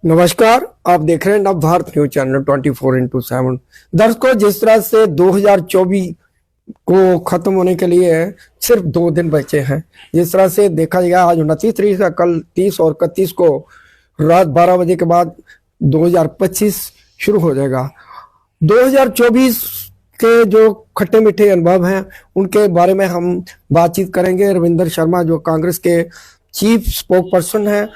नमस्कार, आप देख रहे हैं नव भारत न्यूज चैनल 24x7। दर्शकों, जिस तरह से 2024 को खत्म होने के लिए सिर्फ 2 दिन बचे हैं, जिस तरह से देखा जाएगा आज 29 तारीख है, कल 30 और 31 को रात 12 बजे के बाद 2025 शुरू हो जाएगा। 2024 के जो खट्टे मीठे अनुभव हैं उनके बारे में हम बातचीत करेंगे। रविंदर शर्मा जो कांग्रेस के चीफ स्पोक पर्सन हैं,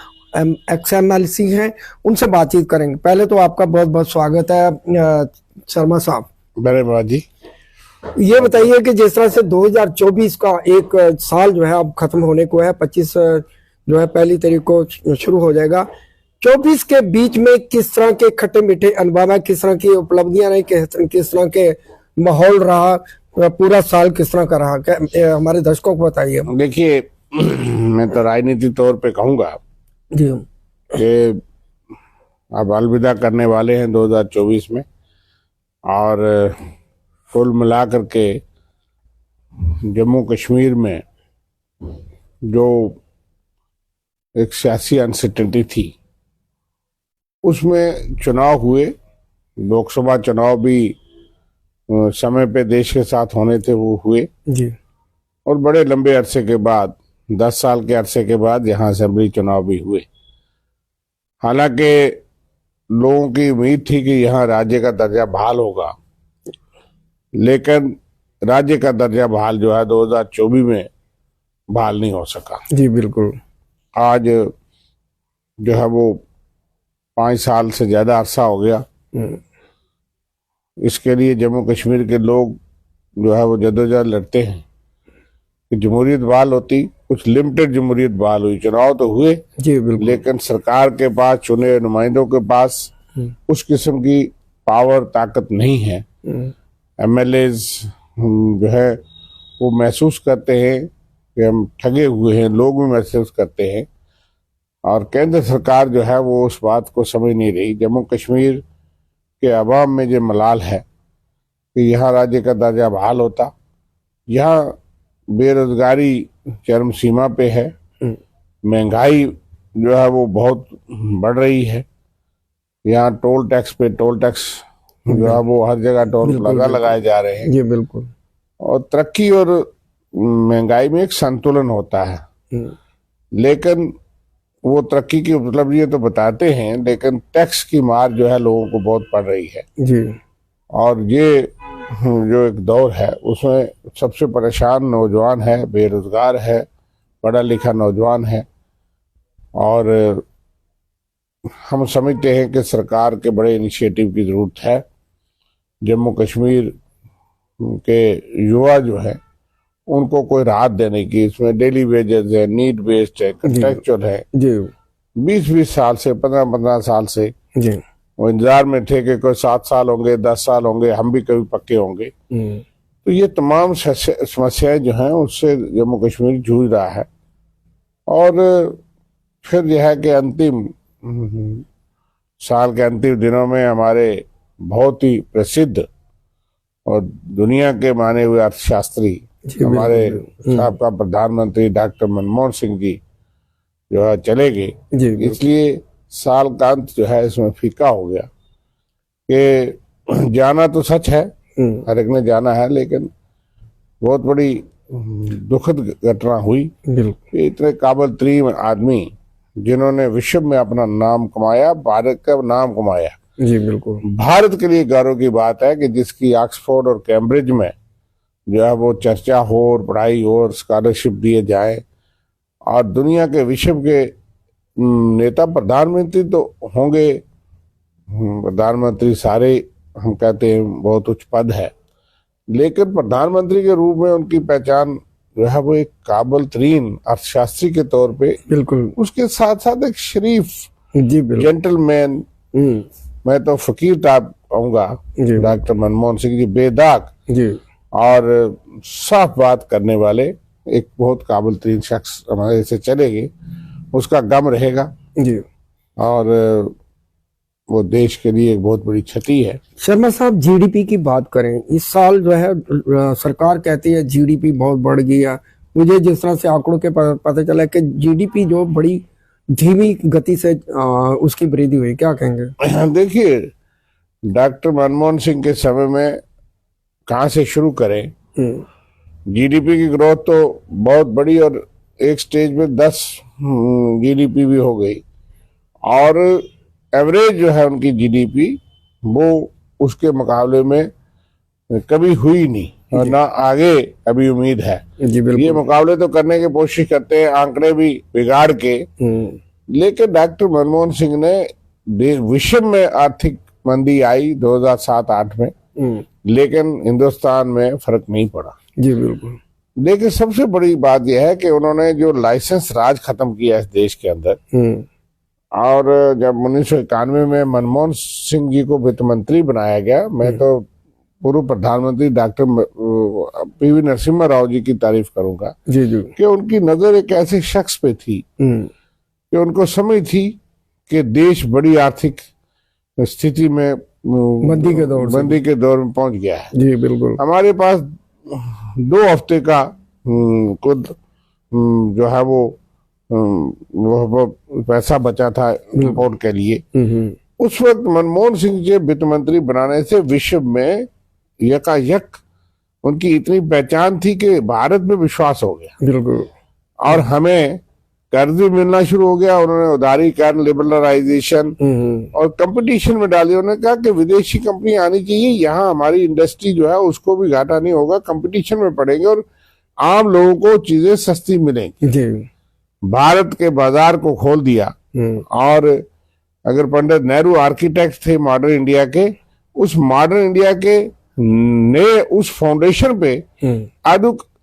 XMLC हैं, उनसे बातचीत करेंगे। पहले तो आपका बहुत बहुत स्वागत है शर्मा साहब। धन्यवाद जी। ये बताइए कि जिस तरह से 2024 का एक साल जो है अब खत्म होने को है, 25 जो है पहली तारीख को शुरू हो जाएगा। 24 के बीच में किस तरह के खट्टे मीठे अनुभव है, किस तरह की उपलब्धियां रही, किस तरह के माहौल रहा, पूरा साल किस तरह का रहा, हमारे दर्शकों को बताइए। देखिए, मैं तो राजनीतिक तौर पे कहूंगा जी कि अब अलविदा करने वाले हैं 2024 में, और कुल मिला करके जम्मू कश्मीर में जो एक सियासी अनसर्टेनिटी थी उसमें चुनाव हुए। लोकसभा चुनाव भी समय पे देश के साथ होने थे, वो हुए जी। और बड़े लंबे अरसे के बाद, 10 साल के अरसे के बाद यहाँ असेंबली चुनाव भी हुए। हालांकि लोगों की उम्मीद थी कि यहाँ राज्य का दर्जा बहाल होगा, लेकिन राज्य का दर्जा बहाल जो है 2024 में बहाल नहीं हो सका। जी बिल्कुल। आज जो है वो 5 साल से ज्यादा अरसा हो गया। इसके लिए जम्मू कश्मीर के लोग जो है वो जद्दोजहद लड़ते हैं कि जमहूरियत बहाल होती। कुछ लिमिटेड जमहूरियत बहाल हुई, चुनाव तो हुए जी बिल्कुल, लेकिन सरकार के पास, चुने नुमाइंदों के पास उस किस्म की पावर, ताकत नहीं है। MLAs जो है वो महसूस करते हैं कि हम ठगे हुए हैं, लोग भी महसूस करते हैं, और केंद्र सरकार जो है वो उस बात को समझ नहीं रही। जम्मू कश्मीर के अवाम में जो मलाल है कि यहाँ राज्य का दर्जा बहाल होता। यहाँ बेरोजगारी चरम सीमा पे है, महंगाई जो है वो बहुत बढ़ रही है। यहाँ टोल टैक्स पे टोल टैक्स जो है वो हर जगह टोल लगाए जा रहे हैं। जी बिल्कुल। और तरक्की और महंगाई में एक संतुलन होता है, लेकिन वो तरक्की की उपलब्धियां तो बताते हैं, लेकिन टैक्स की मार जो है लोगों को बहुत पड़ रही है जी। और ये जो एक दौर है उसमें सबसे परेशान नौजवान है, बेरोजगार है, पढ़ा लिखा नौजवान है, और हम समझते हैं कि सरकार के बड़े इनिशिएटिव की जरूरत है। जम्मू कश्मीर के युवा जो है उनको कोई राहत देने की, इसमें डेली वेजेस है, नीड बेस्ड है, कंट्रेक्चुअल है। 20-20 साल से, 15-15 साल से जी वो इंतजार में थे कि कोई 7 साल होंगे, 10 साल होंगे, हम भी कभी पक्के होंगे। तो ये तमाम समस्याएं जो हैं उससे जम्मू कश्मीर जूझ रहा है। और फिर यह है कि अंतिम साल के अंतिम दिनों में हमारे बहुत ही प्रसिद्ध और दुनिया के माने हुए अर्थशास्त्री, हमारे साबका प्रधानमंत्री डॉक्टर मनमोहन सिंह जी जो है चले गए। इसलिए साल का अंत जो है इसमें फीका हो गया कि जाना तो सच है, हर एक ने जाना है, लेकिन बहुत बड़ी दुखद घटना हुई कि इतने काबिल तरीन आदमी जिन्होंने विश्व में अपना नाम कमाया, भारत का नाम कमाया। जी बिल्कुल। भारत के लिए गौरव की बात है कि जिसकी ऑक्सफोर्ड और कैम्ब्रिज में जो है वो चर्चा हो और पढ़ाई हो और स्कॉलरशिप दिए जाए, और दुनिया के विश्व के नेता, प्रधानमंत्री तो होंगे, प्रधानमंत्री सारे हम कहते हैं बहुत उच्च पद है, लेकिन प्रधानमंत्री के रूप में उनकी पहचान जो है वो एक काबिल तरीन अर्थशास्त्री के तौर पे, बिल्कुल, उसके साथ साथ एक शरीफ जेंटलमैन, मैं तो फकीर टाइप कहूंगा डॉक्टर मनमोहन सिंह जी, बेदाग जी और साफ बात करने वाले एक बहुत काबिल तरीन शख्स हमारे से चले गए। उसका गम रहेगा जी, और वो देश के लिए एक बहुत बड़ी क्षति है। शर्मा साहब, GDP की बात करें, इस साल जो है सरकार कहती है GDP बहुत बढ़ गई है। मुझे जिस तरह से आंकड़ों के पता चला है कि GDP जो बड़ी धीमी गति से उसकी वृद्धि हुई, क्या कहेंगे? देखिए, डॉक्टर मनमोहन सिंह के समय में कहाँ से शुरू करें। जीडीपी की ग्रोथ तो बहुत बड़ी और एक स्टेज में 10 जीडीपी भी हो गई, और एवरेज जो है उनकी जीडीपी वो उसके मुकाबले में कभी हुई नहीं, और ना आगे अभी उम्मीद है। जी बिल्कुल। ये मुकाबले तो करने की कोशिश करते हैं, आंकड़े भी बिगाड़ के, लेकिन डॉक्टर मनमोहन सिंह ने विश्व में आर्थिक मंदी आई 2007-8 में, लेकिन हिंदुस्तान में फर्क नहीं पड़ा। जी बिल्कुल। लेकिन सबसे बड़ी बात यह है कि उन्होंने जो लाइसेंस राज खत्म किया इस देश के अंदर, और जब 1991 में मनमोहन सिंह जी को वित्त मंत्री बनाया गया, मैं तो पूर्व प्रधानमंत्री डॉक्टर पीवी नरसिम्हा राव जी की तारीफ करूंगा। जी जी। कि उनकी नजर एक ऐसे शख्स पे थी कि उनको समझ थी कि देश बड़ी आर्थिक स्थिति में मंदी के दौर में पहुंच गया है। जी बिल्कुल। हमारे पास 2 हफ्ते का खुद जो है वो पैसा बचा था इंपोर्ट के लिए। उस वक्त मनमोहन सिंह जी वित्त मंत्री बनाने से विश्व में यकायक उनकी इतनी पहचान थी कि भारत में विश्वास हो गया। बिल्कुल। और हमें कर्ज भी मिलना शुरू हो गया। उन्होंने उदारीकरण, लिबरलाइजेशन और कंपटीशन में डाली। उन्होंने कहा कि विदेशी कंपनी आनी चाहिए, यहाँ हमारी इंडस्ट्री जो है उसको भी घाटा नहीं होगा, कंपटीशन में पड़ेंगे और आम लोगों को चीजें सस्ती मिलेंगी। जी। भारत के बाजार को खोल दिया। और अगर पंडित नेहरू आर्किटेक्ट थे मॉडर्न इंडिया के, उस मॉडर्न इंडिया के ने उस फाउंडेशन पे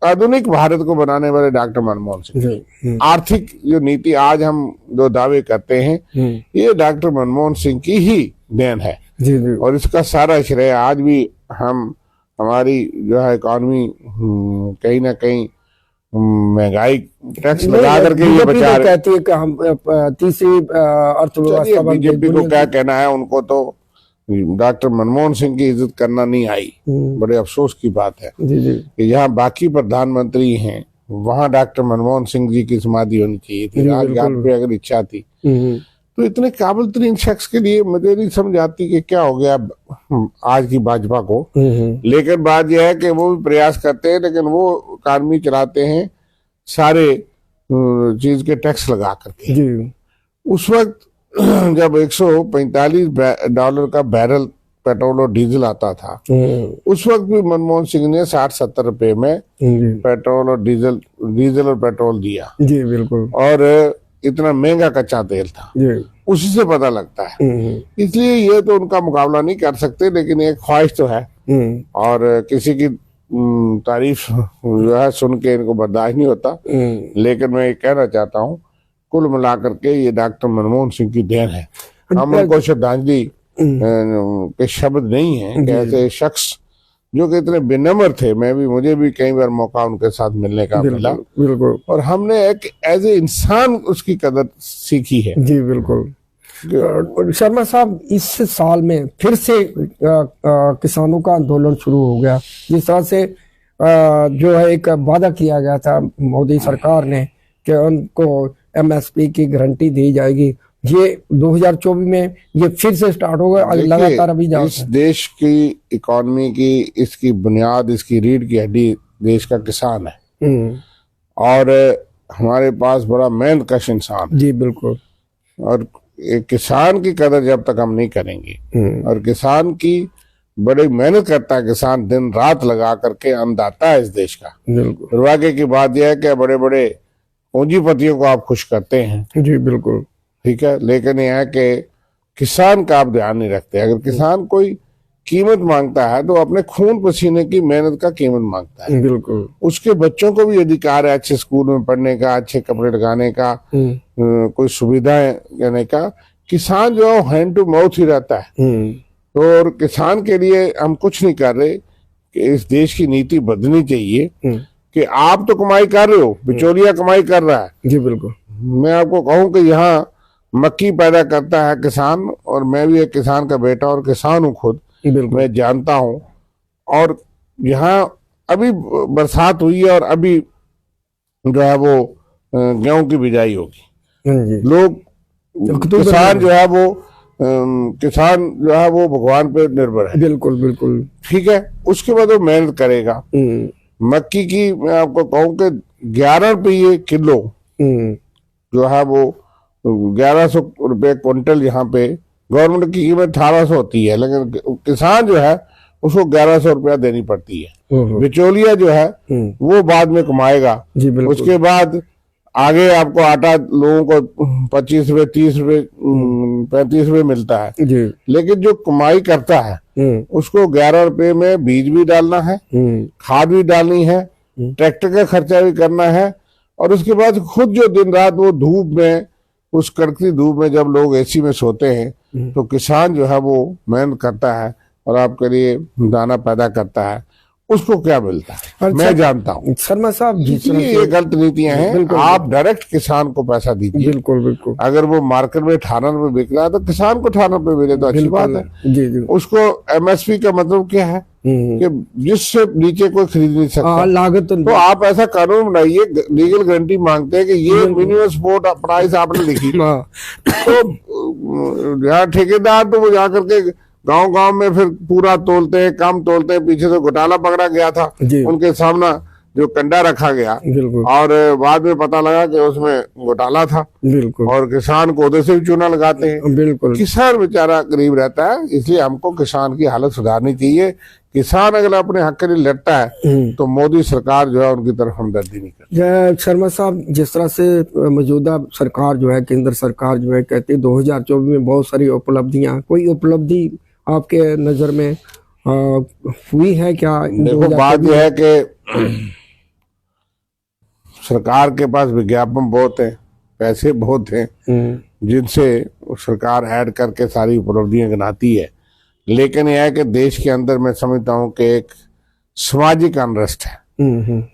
आधुनिक भारत को बनाने वाले डॉक्टर मनमोहन सिंह। आर्थिक जो नीति आज हम जो दावे करते हैं, ये डॉक्टर मनमोहन सिंह की ही देन है। जी जी। और इसका सारा श्रेय आज भी हमारी जो है इकॉनमी कहीं ना कहीं महंगाई टैक्स लगा करके ये बचा रहे। कहती है कि हम तीसरी अर्थव्यवस्था। बीजेपी को क्या कहना है, उनको तो डॉक्टर मनमोहन सिंह की इज्जत करना नहीं आई। बड़े अफसोस की बात है जी जी। कि यहाँ बाकी प्रधानमंत्री हैं, वहाँ डॉक्टर मनमोहन सिंह जी की समाधि होनी चाहिए थी। राजघाट पे अगर इच्छा थी तो इतने काबिल तरीन शख्स के लिए मुझे नहीं समझ आती कि क्या हो गया आज की भाजपा को। लेकिन बात यह है कि वो भी प्रयास करते हैं, लेकिन वो इकॉनमी चलाते हैं सारे चीज के टैक्स लगा करके। जी। उस वक्त जब $145 का बैरल पेट्रोल और डीजल आता था, उस वक्त भी मनमोहन सिंह ने 60-70 रुपए में पेट्रोल और डीजल और पेट्रोल दिया। जी बिल्कुल। और इतना महंगा कच्चा तेल था, उसी से पता लगता है। इसलिए ये तो उनका मुकाबला नहीं कर सकते, लेकिन एक ख्वाहिश तो है। और किसी की तारीफ जो है सुन के इनको बर्दाश्त नहीं होता। लेकिन मैं ये कहना चाहता हूँ, कुल मिलाकर के ये डॉक्टर मनमोहन सिंह की देन है। हम उनको श्रद्धांजलि के शब्द नहीं है कि ऐसे शख्स जो कि इतने विनम्र थे। मुझे भी कई बार मौका उनके साथ मिलने का मिला। बिल्कुल। और हमने एक एज ए इंसान उसकी कदर सीखी है। जी बिल्कुल। शर्मा साहब, इस साल में फिर से किसानों का आंदोलन शुरू हो गया। जिस तरह से जो है एक वादा किया गया था मोदी सरकार ने कि उनको एमएसपी की गारंटी दी जाएगी, ये 2024 में ये फिर से स्टार्ट होगा। लगातार अभी इस देश की इकॉनमी की इसकी बुनियाद, इसकी रीढ़ की हड्डी देश का किसान है। और हमारे पास बड़ा मेहनत कश इंसान। जी बिल्कुल। और एक किसान की कदर जब तक हम नहीं करेंगे, और किसान की बड़ी मेहनत करता है किसान, दिन रात लगा करके अन्नदाता है इस देश का। बिल्कुल। दुर्भाग्य की बात यह है कि बड़े बड़े पूंजीपतियों को आप खुश करते हैं। जी बिल्कुल। ठीक है, लेकिन यह है कि किसान का आप ध्यान नहीं रखते। अगर किसान कोई कीमत मांगता है तो अपने खून पसीने की मेहनत का कीमत मांगता है। बिल्कुल। उसके बच्चों को भी अधिकार है अच्छे स्कूल में पढ़ने का, अच्छे कपड़े लगाने का, कोई सुविधाएं लेने का। किसान जो है हैंड टू माउथ ही रहता है। तो और किसान के लिए हम कुछ नहीं कर रहे कि इस देश की नीति बदलनी चाहिए कि आप तो कमाई कर रहे हो, बिचौलिया कमाई कर रहा है। जी बिल्कुल। मैं आपको कहूं कि यहाँ मक्की पैदा करता है किसान, और मैं भी एक किसान का बेटा और किसान हूँ खुद, मैं जानता हूँ। और यहाँ अभी बरसात हुई है और अभी जो है वो गेहूं की बिजाई होगी। लोग अक्टूबर किसान जो है वो किसान जो है वो भगवान पे निर्भर है। बिल्कुल बिल्कुल। ठीक है, उसके बाद वो मेहनत करेगा। मक्की की मैं आपको कहूँ कि 11 रुपये किलो जो है वो 1100 रुपये क्विंटल यहाँ पे गवर्नमेंट की कीमत 1800 होती है, लेकिन किसान जो है उसको 1100 रुपया देनी पड़ती है। बिचौलिया जो है वो बाद में कमाएगा। जी बिल्कुल। उसके बाद आगे आपको आटा लोगों को 25 रुपये 30 रुपये 35 रुपये मिलता है जी। लेकिन जो कमाई करता है उसको 11 रुपये में बीज भी डालना है, खाद भी डालनी है, ट्रैक्टर का खर्चा भी करना है, और उसके बाद खुद जो दिन रात वो धूप में, उस कड़कती धूप में जब लोग एसी में सोते हैं तो किसान जो है वो मेहनत करता है और आपके लिए दाना पैदा करता है, उसको क्या मिलता है मैं जानता हूँ। शर्मा साहब इसलिए ये गलत नीतियां हैं। आप डायरेक्ट किसान को पैसा दीजिए। बिल्कुल बिल्कुल। अगर वो मार्केट में 18 रुपए बिक रहा है तो किसान को 18 रुपए मिले तो अच्छी बात है। जी जी। उसको एमएसपी का मतलब क्या है कि जिससे नीचे कोई खरीद नहीं सकता लागत। तो आप ऐसा कानून बनाइए, लीगल गारंटी मांगते हैं कि ये मिनिमम सपोर्ट प्राइस आपने लिखी। तो यहाँ ठेकेदार तो वो जा करके गांव गांव में फिर पूरा तोलते हैं, कम तोलते हैं। पीछे से घोटाला पकड़ा गया था, उनके सामने जो कंडा रखा गया और बाद में पता लगा कि उसमें घोटाला था। बिल्कुल। और किसान को उधर से भी चूना लगाते हैं। बिल्कुल। किसान बेचारा गरीब रहता है, इसलिए हमको किसान की हालत सुधारनी चाहिए। किसान अगर अपने हक के लिए लड़ता है तो मोदी सरकार जो है उनकी तरफ हमदर्दी नहीं करती। शर्मा साहब, जिस तरह से मौजूदा सरकार जो है, केंद्र सरकार जो है, कहती है 2024 में बहुत सारी उपलब्धियां, कोई उपलब्धि आपके नजर में हुई है क्या? देखो, बात यह है कि सरकार के पास विज्ञापन बहुत है, पैसे बहुत हैं, जिनसे सरकार ऐड करके सारी उपलब्धियां गिनाती है। लेकिन यह है कि देश के अंदर मैं समझता हूँ कि एक सामाजिक अनरेस्ट है,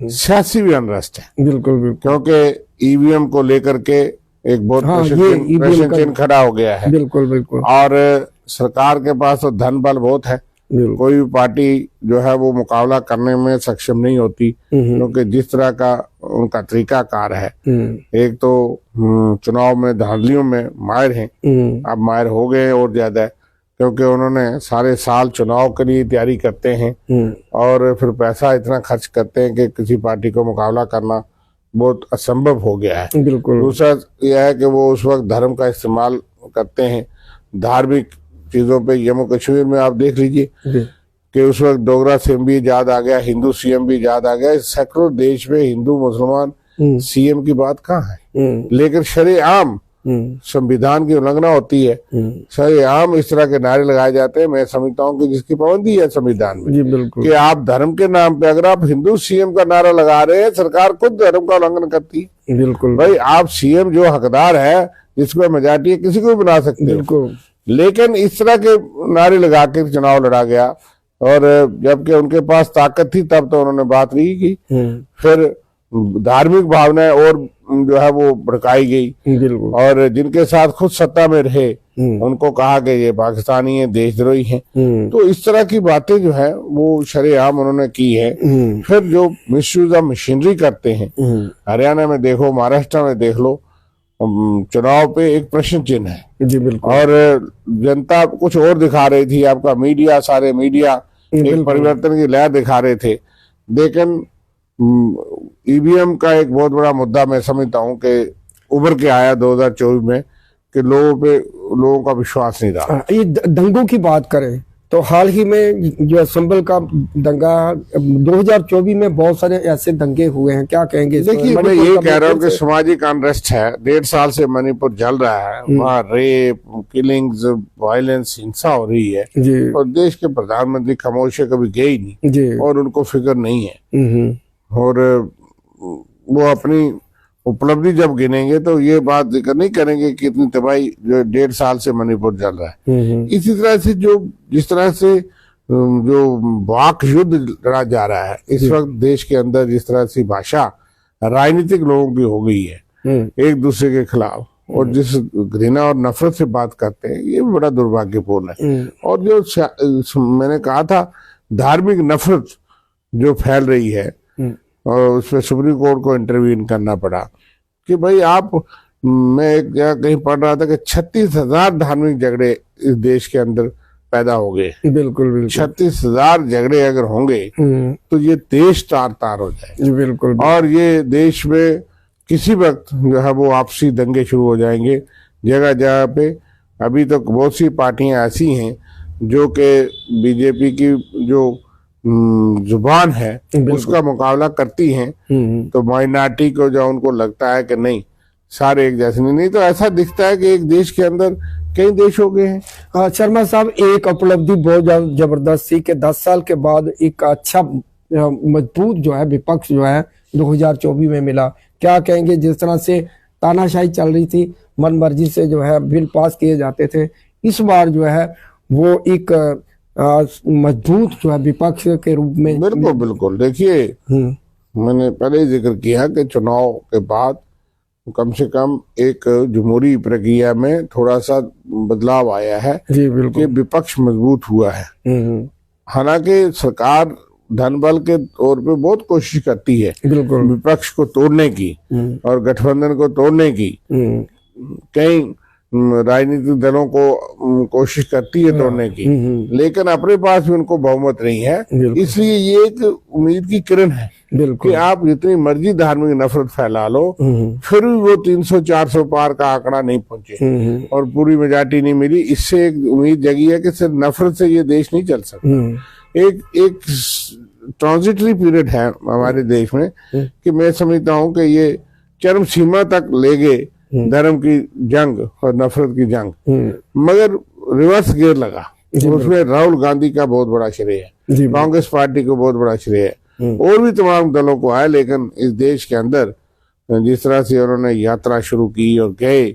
सियासी भी अनरेस्ट है। बिल्कुल बिल्कुल। क्योंकि ईवीएम को लेकर के एक बहुत प्रश्न चिन्ह खड़ा हो गया है। बिल्कुल बिल्कुल। और सरकार के पास तो धन बल बहुत है, कोई भी पार्टी जो है वो मुकाबला करने में सक्षम नहीं होती, क्योंकि जिस तरह का उनका तरीकाकार है। एक तो चुनाव में धांधलियों में माहिर हैं, अब माहिर हो गए और ज्यादा है, क्योंकि उन्होंने सारे साल चुनाव के लिए तैयारी करते हैं और फिर पैसा इतना खर्च करते हैं कि किसी पार्टी को मुकाबला करना बहुत असंभव हो गया है। बिल्कुल। दूसरा यह है कि वो उस वक्त धर्म का इस्तेमाल करते हैं, धार्मिक चीजों पे। जम्मू कश्मीर में आप देख लीजिए कि उस वक्त डोगरा सीएम भी याद आ गया, हिंदू सीएम भी याद आ गया। सैकड़ों देश में हिंदू मुसलमान सीएम की बात कहाँ है? लेकिन शरेआम संविधान की उल्लंघना होती है, शरेआम इस तरह के नारे लगाए जाते हैं। मैं समझता हूँ कि जिसकी पाबंदी है संविधान में। जी बिल्कुल। कि आप धर्म के नाम पे अगर आप हिंदू सीएम का नारा लगा रहे हैं, सरकार खुद धर्म का उल्लंघन करती है। बिल्कुल भाई, आप सीएम जो हकदार है, जिसको मेजॉरिटी है, किसी को भी बना सकते हैं। बिल्कुल। लेकिन इस तरह के नारे लगा के चुनाव लड़ा गया, और जबकि उनके पास ताकत थी तब तो उन्होंने बात नहीं की। फिर धार्मिक भावनाएं और जो है वो भड़काई गई, और जिनके साथ खुद सत्ता में रहे उनको कहा कि ये पाकिस्तानी है, देशद्रोही हैं। तो इस तरह की बातें जो है वो शरेआम उन्होंने की है। फिर जो मिसयूज ऑफ मशीनरी करते हैं, हरियाणा में देखो, महाराष्ट्र में देख लो, चुनाव पे एक प्रश्न चिन्ह है। जी बिल्कुल। और जनता कुछ और दिखा रही थी, आपका मीडिया, सारे मीडिया एक परिवर्तन की लहर दिखा रहे थे। लेकिन ईवीएम का एक बहुत बड़ा मुद्दा मैं समझता हूँ कि उभर के आया 2024 में, कि लोगों का विश्वास नहीं रहा। ये दंगों की बात करें तो हाल ही में जो संभल का दंगा, 2024 में बहुत सारे ऐसे दंगे हुए हैं, क्या कहेंगे? देखिए, मैं ये कह रहा हूँ कि सामाजिक अनरेस्ट है। 1.5 साल से मणिपुर जल रहा है, वहाँ रेप, किलिंग्स, वायलेंस, हिंसा हो रही है, और देश के प्रधानमंत्री खामोश कभी गए ही नहीं, और उनको फिक्र नहीं है। और वो अपनी उपलब्धि जब गिनेंगे तो ये बात जिक्र नहीं करेंगे कि इतनी तबाही जो 1.5 साल से मणिपुर चल रहा है। इसी तरह से जिस तरह से जो वाक युद्ध लड़ा जा रहा है इस वक्त देश के अंदर, जिस तरह से भाषा राजनीतिक लोगों की हो गई है एक दूसरे के खिलाफ, और जिस घृणा और नफरत से बात करते हैं, ये बड़ा दुर्भाग्यपूर्ण है। और जो मैंने कहा था, धार्मिक नफरत जो फैल रही है, और उसमें सुप्रीम कोर्ट को इंटरवीन करना पड़ा कि भाई आप मैं एक जगह कहीं पढ़ रहा था कि 36,000 धार्मिक झगड़े इस देश के अंदर पैदा हो गए। बिल्कुल बिल्कुल। 36,000 झगड़े अगर होंगे तो ये देश तार तार हो जाए। बिल्कुल। और ये देश में किसी वक्त जो है वो आपसी दंगे शुरू हो जाएंगे जगह जगह पे। अभी तक बहुत सी पार्टियां ऐसी हैं जो कि बीजेपी की जो जुबान है उसका मुकाबला करती हैं, तो माइनॉरिटी को जो उनको लगता है कि नहीं सारे एक जैसे नहीं, तो ऐसा दिखता है कि एक देश के अंदर कई देश हो गए हैं। शर्मा साहब, एक उपलब्धि बहुत जबरदस्त थी कि 10 साल के बाद एक अच्छा मजबूत जो है विपक्ष जो है 2024 में मिला। क्या कहेंगे, जिस तरह से तानाशाही चल रही थी, मन मर्जी से जो है बिल पास किए जाते थे, इस बार जो है वो एक मजबूत जो है विपक्ष के रूप में। बिल्कुल बिल्कुल। देखिए, मैंने पहले ही जिक्र किया कि चुनाव के बाद कम से कम एक जमहूरी प्रक्रिया में थोड़ा सा बदलाव आया है। जी बिल्कुल। कि विपक्ष मजबूत हुआ है। हालांकि सरकार धन बल के तौर पे बहुत कोशिश करती है बिल्कुल विपक्ष को तोड़ने की और गठबंधन को तोड़ने की। कई राजनीतिक दलों को कोशिश करती है तोड़ने की, लेकिन अपने पास भी उनको बहुमत नहीं है। इसलिए ये एक उम्मीद की किरण है कि आप जितनी मर्जी धार्मिक नफरत फैला लो, फिर भी वो 300-400 पार का आंकड़ा नहीं पहुंचे और पूरी मेजॉरिटी नहीं मिली। इससे एक उम्मीद जगी है कि सिर्फ नफरत से ये देश नहीं चल सकता। एक ट्रांजिटरी पीरियड है हमारे देश में कि मैं समझता हूँ कि ये चरम सीमा तक ले गए धर्म की जंग और नफरत की जंग, मगर रिवर्स गियर लगा। उसमें राहुल गांधी का बहुत बड़ा श्रेय है, कांग्रेस पार्टी को बहुत बड़ा श्रेय है, और भी तमाम दलों को है। लेकिन इस देश के अंदर जिस तरह से उन्होंने यात्रा शुरू की और गए,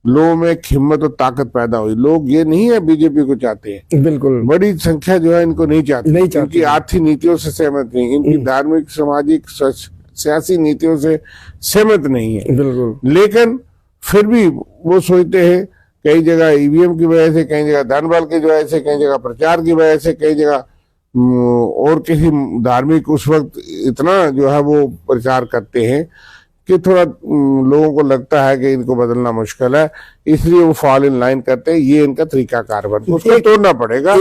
लोगों में हिम्मत और ताकत पैदा हुई। लोग ये नहीं है बीजेपी को चाहते हैं, बिल्कुल बड़ी संख्या जो है इनको नहीं चाहती, इनकी आर्थिक नीतियों से सहमत नहीं, इनकी धार्मिक सामाजिक सियासी नीतियों से सहमत नहीं है। बिल्कुल। लेकिन फिर भी वो सोचते हैं, कई जगह ईवीएम की वजह से, कई जगह धन बल की वजह से, कई जगह प्रचार की वजह से, कई जगह और किसी धार्मिक उस वक्त इतना जो है वो प्रचार करते हैं कि थोड़ा लोगों को लगता है कि इनको बदलना मुश्किल है, इसलिए वो फॉल इन लाइन करते हैं। ये इनका तरीका कारगर, उसको तोड़ना पड़ेगा।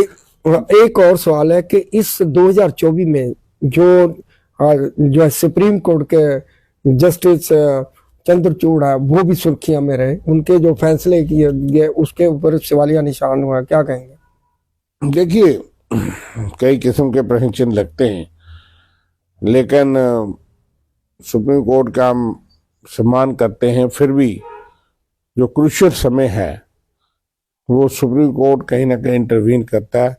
एक और सवाल है कि इस 2024 में जो सुप्रीम कोर्ट के जस्टिस चंद्रचूड़ है वो भी सुर्खियां में रहे, उनके जो फैसले किए गए उसके ऊपर सवालिया निशान हुआ, क्या कहेंगे? देखिए, कई किस्म के प्रश्न चिन्ह लगते हैं, लेकिन सुप्रीम कोर्ट का हम सम्मान करते हैं। फिर भी जो क्रूशियल समय है वो सुप्रीम कोर्ट कहीं ना कहीं इंटरवीन करता है।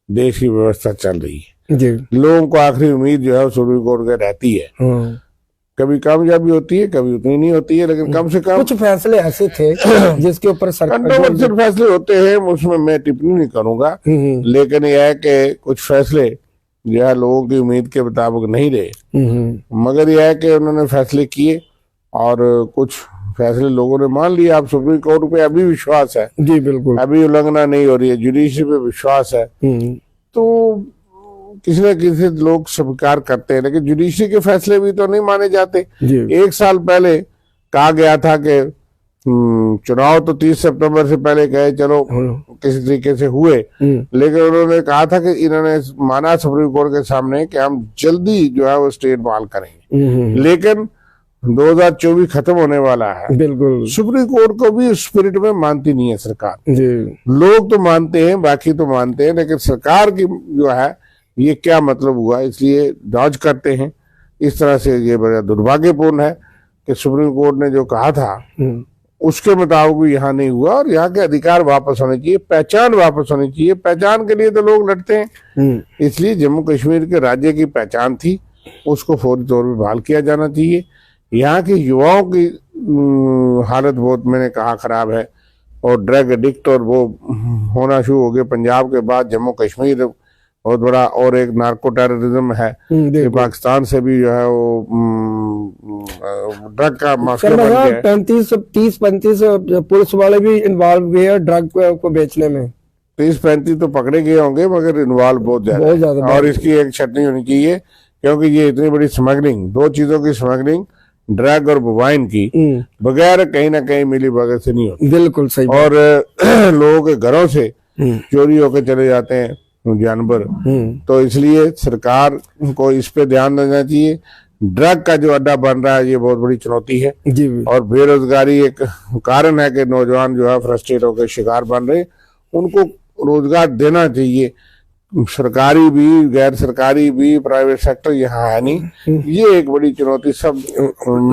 देश की व्यवस्था चल रही है जी। लोगों को आखिरी उम्मीद जो है सुप्रीम कोर्ट का रहती है। कभी कामयाबी होती है, कभी उतनी नहीं होती है, लेकिन कम से कम कुछ फैसले ऐसे थे जिसके ऊपर कंट्रोवर्शियल फैसले होते हैं, उसमें मैं टिप्पणी नहीं करूंगा। लेकिन यह है कि कुछ फैसले जो है लोगों की उम्मीद के मुताबिक नहीं रहे, मगर यह है कि उन्होंने फैसले किए और कुछ फैसले लोगों ने मान लिए। आप सुप्रीम कोर्ट पे अभी विश्वास है जी, बिल्कुल, अभी उल्लंघना नहीं हो रही है, जुडिशरी पे विश्वास है, तो किसी न किसी लोग स्वीकार करते हैं। लेकिन जुडिशरी के फैसले भी तो नहीं माने जाते। 1 साल पहले कहा गया था कि चुनाव तो 30 सितंबर से पहले गए, चलो किसी तरीके से हुए, लेकिन उन्होंने कहा था कि इन्होंने माना सुप्रीम कोर्ट के सामने कि हम जल्दी जो है वो स्टेट बहाल करेंगे। लेकिन 2024 खत्म होने वाला है, बिल्कुल सुप्रीम कोर्ट को भी उस स्पिरिट में मानती नहीं है सरकार जी। लोग तो मानते हैं, बाकी तो मानते हैं, लेकिन सरकार की जो है ये क्या मतलब हुआ, इसलिए जांच करते हैं। इस तरह से ये बड़ा दुर्भाग्यपूर्ण है कि सुप्रीम कोर्ट ने जो कहा था उसके मुताबिक यहाँ नहीं हुआ, और यहाँ के अधिकार वापस होने चाहिए, पहचान वापस होनी चाहिए। पहचान के लिए तो लोग लड़ते हैं, इसलिए जम्मू कश्मीर के राज्य की पहचान थी, उसको फौरी तौर पर बहाल किया जाना चाहिए। यहाँ के युवाओं की हालत बहुत, मैंने कहा, खराब है, और ड्रग एडिक्ट और वो होना शुरू हो गए। पंजाब के बाद जम्मू कश्मीर बहुत बड़ा, और एक नार्को टेररिज्म है कि पाकिस्तान से भी जो है वो ड्रग का माफिया बन गया। 30-35 पुलिस वाले भी इन्वॉल्व हुए हैं ड्रग को बेचने में। 30-35 तो पकड़े गए होंगे, मगर इन्वॉल्व बहुत ज्यादा। और इसकी एक छटनी होनी चाहिए, क्योंकि ये इतनी बड़ी स्मगलिंग, 2 चीजों की स्मगलिंग, ड्रग और वाइन की बगैर कहीं ना कहीं मिली भगत से नहीं होती। बिल्कुल सही। और लोगों के घरों से चोरी होकर चले जाते हैं जानवर। तो इसलिए सरकार को इस पे ध्यान देना चाहिए। ड्रग का जो अड्डा बन रहा है ये बहुत बड़ी चुनौती है जी। और बेरोजगारी एक कारण है कि नौजवान जो है फ्रस्ट्रेट होकर शिकार बन रहे। उनको रोजगार देना चाहिए, सरकारी भी गैर सरकारी भी, प्राइवेट सेक्टर यहाँ है नहीं। ये एक बड़ी चुनौती सब।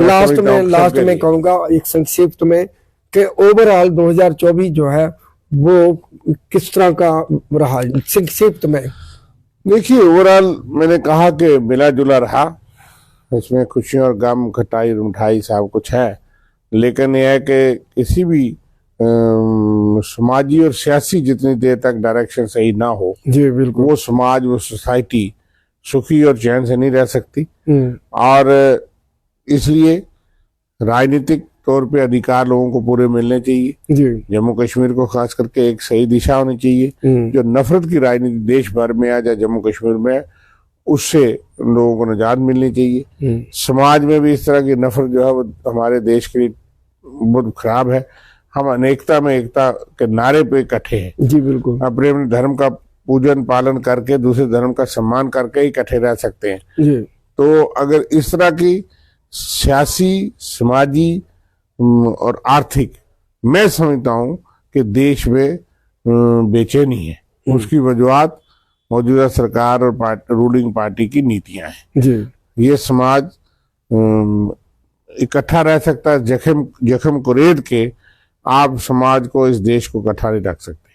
लास्ट में कहूंगा एक संक्षिप्त में कि ओवरऑल 2024 जो है वो किस तरह का रहा, संक्षिप्त में। देखिए ओवरऑल मैंने कहा कि मिला जुला रहा, इसमें खुशियां और गम, खटाई मिठाई सब कुछ है। लेकिन यह है कि किसी भी समाजी और सियासी जितनी देर तक डायरेक्शन सही ना हो, जी बिल्कुल, वो समाज, वो सोसाइटी सुखी और चैन से नहीं रह सकती। और इसलिए राजनीतिक तौर पे अधिकार लोगों को पूरे मिलने चाहिए जी। जम्मू कश्मीर को खास करके एक सही दिशा होनी चाहिए। जो नफरत की राजनीति देश भर में है या जम्मू कश्मीर में है, उससे लोगों को निजात मिलनी चाहिए। समाज में भी इस तरह की नफरत जो है वो हमारे देश के लिए बहुत खराब है। हम अनेकता में एकता के नारे पे इकट्ठे हैं। जी बिल्कुल, अपने अपने धर्म का पूजन पालन करके दूसरे धर्म का सम्मान करके ही इकट्ठे रह सकते हैं जी। तो अगर इस तरह की सियासी, समाजी और आर्थिक, मैं समझता हूं कि देश में बेचैनी है, उसकी वजूहत मौजूदा सरकार और रूलिंग पार्टी की नीतियां हैं जी। ये समाज इकट्ठा रह सकता है, जख्म को रेत के आप समाज को, इस देश को इकट्ठा नहीं रख सकते।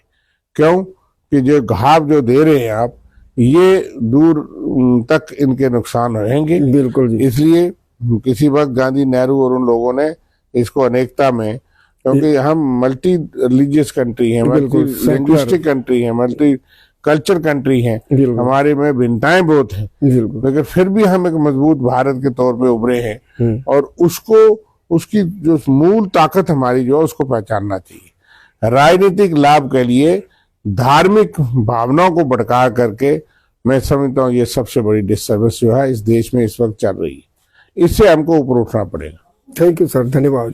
क्यों कि जो घाव जो दे रहे हैं आप, ये दूर तक इनके नुकसान रहेंगे। बिल्कुल जी। इसलिए किसी वक्त गांधी, नेहरू और उन लोगों ने इसको अनेकता में, क्योंकि हम मल्टी रिलीजियस कंट्री है, मल्टी लिंग्विस्टिक कंट्री है, मल्टी कल्चर कंट्री है, हमारे में भिन्नताएं बहुत हैं, लेकिन फिर भी हम एक मजबूत भारत के तौर पे उभरे हैं और उसकी जो मूल ताकत हमारी जो है उसको पहचानना चाहिए। राजनीतिक लाभ के लिए धार्मिक भावनाओं को भड़का करके मैं समझता हूँ ये सबसे बड़ी डिस्टर्बेंस जो है इस देश में इस वक्त चल रही है, इससे हमको ऊपर उठना पड़ेगा। थैंक यू सर, धन्यवाद।